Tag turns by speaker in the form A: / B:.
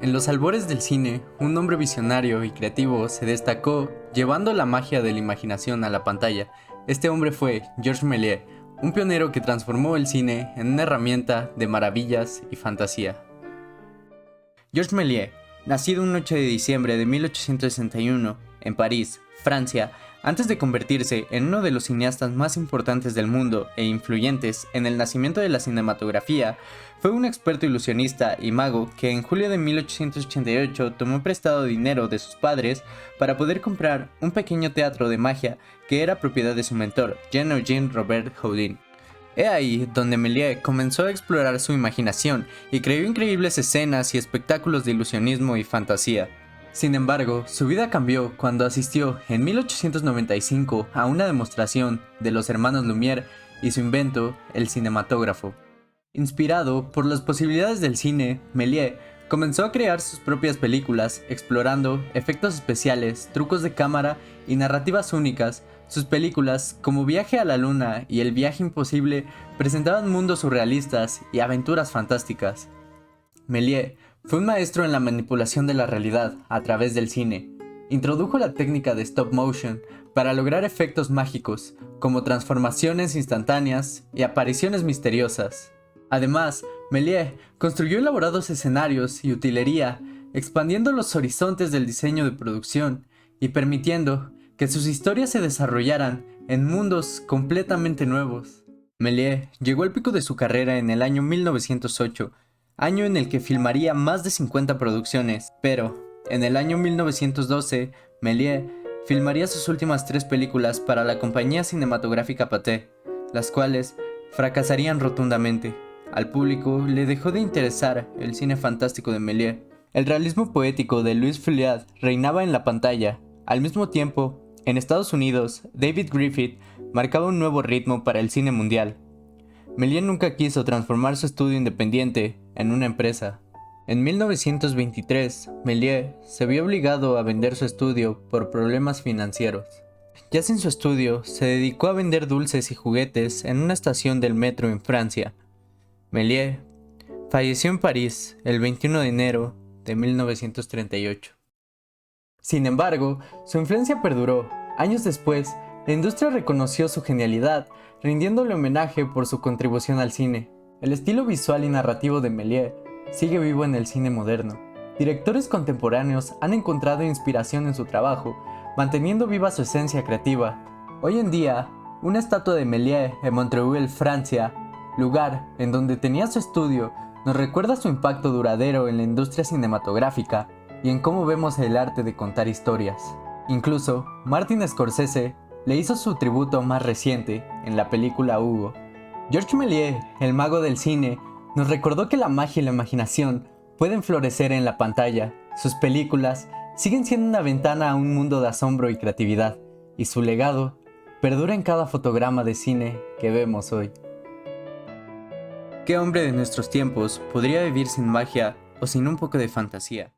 A: En los albores del cine, un hombre visionario y creativo se destacó llevando la magia de la imaginación a la pantalla. Este hombre fue Georges Méliès, un pionero que transformó el cine en una herramienta de maravillas y fantasía. Georges Méliès, nacido un 8 de diciembre de 1861 en París, Francia, antes de convertirse en uno de los cineastas más importantes del mundo e influyentes en el nacimiento de la cinematografía, fue un experto ilusionista y mago que en julio de 1888 tomó prestado dinero de sus padres para poder comprar un pequeño teatro de magia que era propiedad de su mentor, Jean-Eugène Robert Houdin. He ahí donde Méliès comenzó a explorar su imaginación y creó increíbles escenas y espectáculos de ilusionismo y fantasía. Sin embargo, su vida cambió cuando asistió en 1895 a una demostración de los hermanos Lumière y su invento, el cinematógrafo. Inspirado por las posibilidades del cine, Méliès comenzó a crear sus propias películas, explorando efectos especiales, trucos de cámara y narrativas únicas. Sus películas, como Viaje a la Luna y El viaje imposible, presentaban mundos surrealistas y aventuras fantásticas. Méliès fue un maestro en la manipulación de la realidad a través del cine. Introdujo la técnica de stop motion para lograr efectos mágicos, como transformaciones instantáneas y apariciones misteriosas. Además, Méliès construyó elaborados escenarios y utilería, expandiendo los horizontes del diseño de producción y permitiendo que sus historias se desarrollaran en mundos completamente nuevos. Méliès llegó al pico de su carrera en el año 1908, año en el que filmaría más de 50 producciones, pero en el año 1912, Méliès filmaría sus últimas 3 películas para la compañía cinematográfica Pathé, las cuales fracasarían rotundamente. Al público le dejó de interesar el cine fantástico de Méliès. El realismo poético de Louis Feuillade reinaba en la pantalla. Al mismo tiempo, en Estados Unidos, David Griffith marcaba un nuevo ritmo para el cine mundial. Méliès nunca quiso transformar su estudio independiente en una empresa. En 1923, Méliès se vio obligado a vender su estudio por problemas financieros. Ya sin su estudio, se dedicó a vender dulces y juguetes en una estación del metro en Francia. Méliès falleció en París el 21 de enero de 1938. Sin embargo, su influencia perduró. Años después, la industria reconoció su genialidad, rindiéndole homenaje por su contribución al cine. El estilo visual y narrativo de Méliès sigue vivo en el cine moderno. Directores contemporáneos han encontrado inspiración en su trabajo, manteniendo viva su esencia creativa. Hoy en día, una estatua de Méliès en Montreuil, Francia, lugar en donde tenía su estudio, nos recuerda su impacto duradero en la industria cinematográfica y en cómo vemos el arte de contar historias. Incluso, Martin Scorsese le hizo su tributo más reciente en la película Hugo. Georges Méliès, el mago del cine, nos recordó que la magia y la imaginación pueden florecer en la pantalla. Sus películas siguen siendo una ventana a un mundo de asombro y creatividad, y su legado perdura en cada fotograma de cine que vemos hoy. ¿Qué hombre de nuestros tiempos podría vivir sin magia o sin un poco de fantasía?